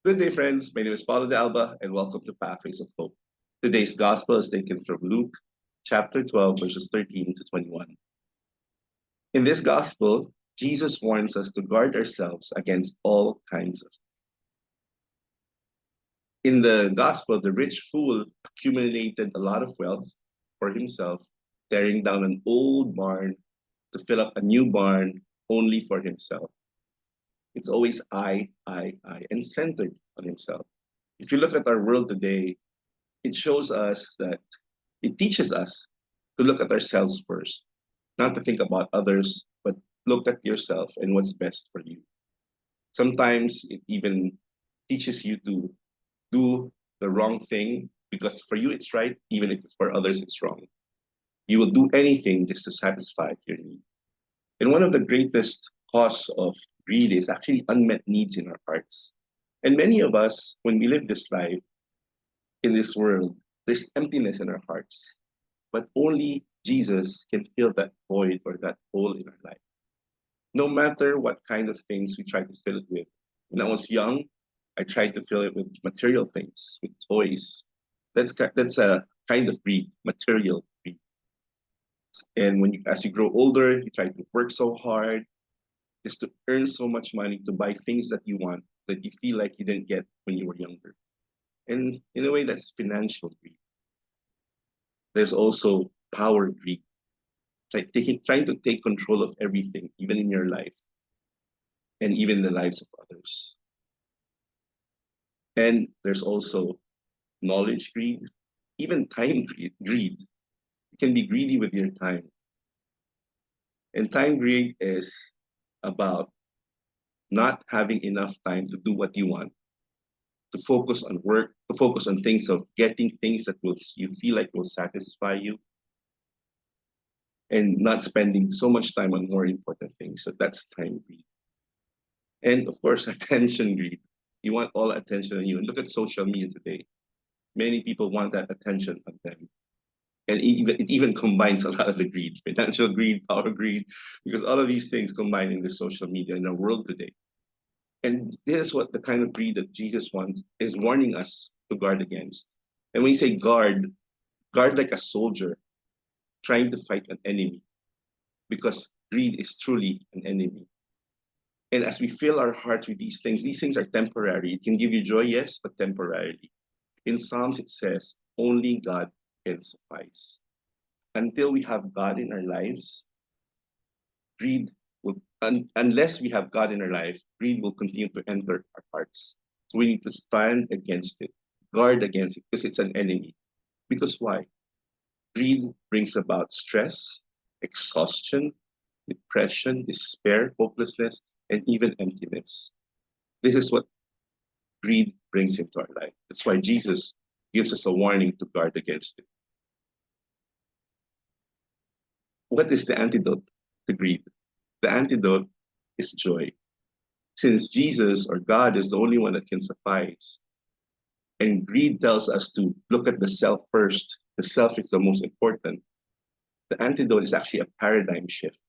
Good day, friends. My name is Paulo de Alba, and welcome to Pathways of Hope. Today's gospel is taken from Luke chapter 12, verses 13 to 21. In this gospel, Jesus warns us to guard ourselves against all kinds of. In the gospel, the rich fool accumulated a lot of wealth for himself, tearing down an old barn to fill up a new barn only for himself. It's always I, and centered on himself. If you look at our world today, it shows us that it teaches us to look at ourselves first, not to think about others, but look at yourself and what's best for you. Sometimes it even teaches you to do the wrong thing because for you it's right, even if for others it's wrong. You will do anything just to satisfy your need. And one of the greatest cause of greed is actually unmet needs in our hearts. And many of us, when we live this life in this world, there's emptiness in our hearts. But only Jesus can fill that void or that hole in our life. No matter what kind of things we try to fill it with. When I was young, I tried to fill it with material things, with toys. That's a kind of greed, material greed. And as you grow older, you try to work so hard just to earn so much money to buy things that you want that you feel like you didn't get when you were younger. And in a way, that's financial greed. There's also power greed. It's like trying to take control of everything, even in your life, and even in the lives of others. And there's also knowledge greed, even time greed. You can be greedy with your time. And time greed is about not having enough time to do what you want, to focus on work, to focus on things of getting things that you feel like will satisfy you, and not spending so much time on more important things. So that's time greed. And of course, attention greed. You want all attention on you. And look at social media today. Many people want that attention on them. And it even combines a lot of the greed, financial greed, power greed, because all of these things combine in the social media in our world today. And this is what the kind of greed that Jesus wants is warning us to guard against. And when you say guard like a soldier trying to fight an enemy, because greed is truly an enemy. And as we fill our hearts with these things are temporary. It can give you joy, yes, but temporarily. In Psalms, it says, only God can suffice. Until we have God in our lives, greed will, unless we have God in our life, greed will continue to enter our hearts. So we need to stand against it, guard against it, because it's an enemy. Because why? Greed brings about stress, exhaustion, depression, despair, hopelessness, and even emptiness. This is what greed brings into our life. That's why Jesus gives us a warning to guard against it. What is the antidote to greed? The antidote is joy. Since Jesus or God is the only one that can suffice, and greed tells us to look at the self first, the self is the most important, the antidote is actually a paradigm shift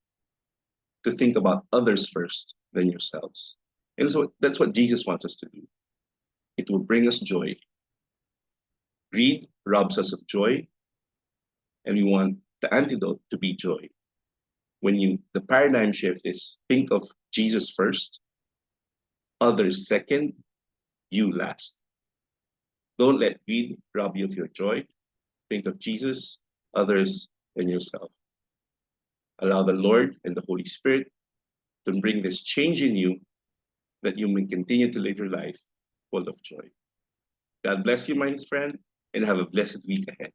to think about others first than yourselves. And so that's what Jesus wants us to do. It will bring us joy. Greed robs us of joy, and we want the antidote to be joy. The paradigm shift is think of Jesus first, others second, you last. Don't let greed rob you of your joy. Think of Jesus, others, and yourself. Allow the Lord and the Holy Spirit to bring this change in you that you may continue to live your life full of joy. God bless you, my friend, and have a blessed week ahead.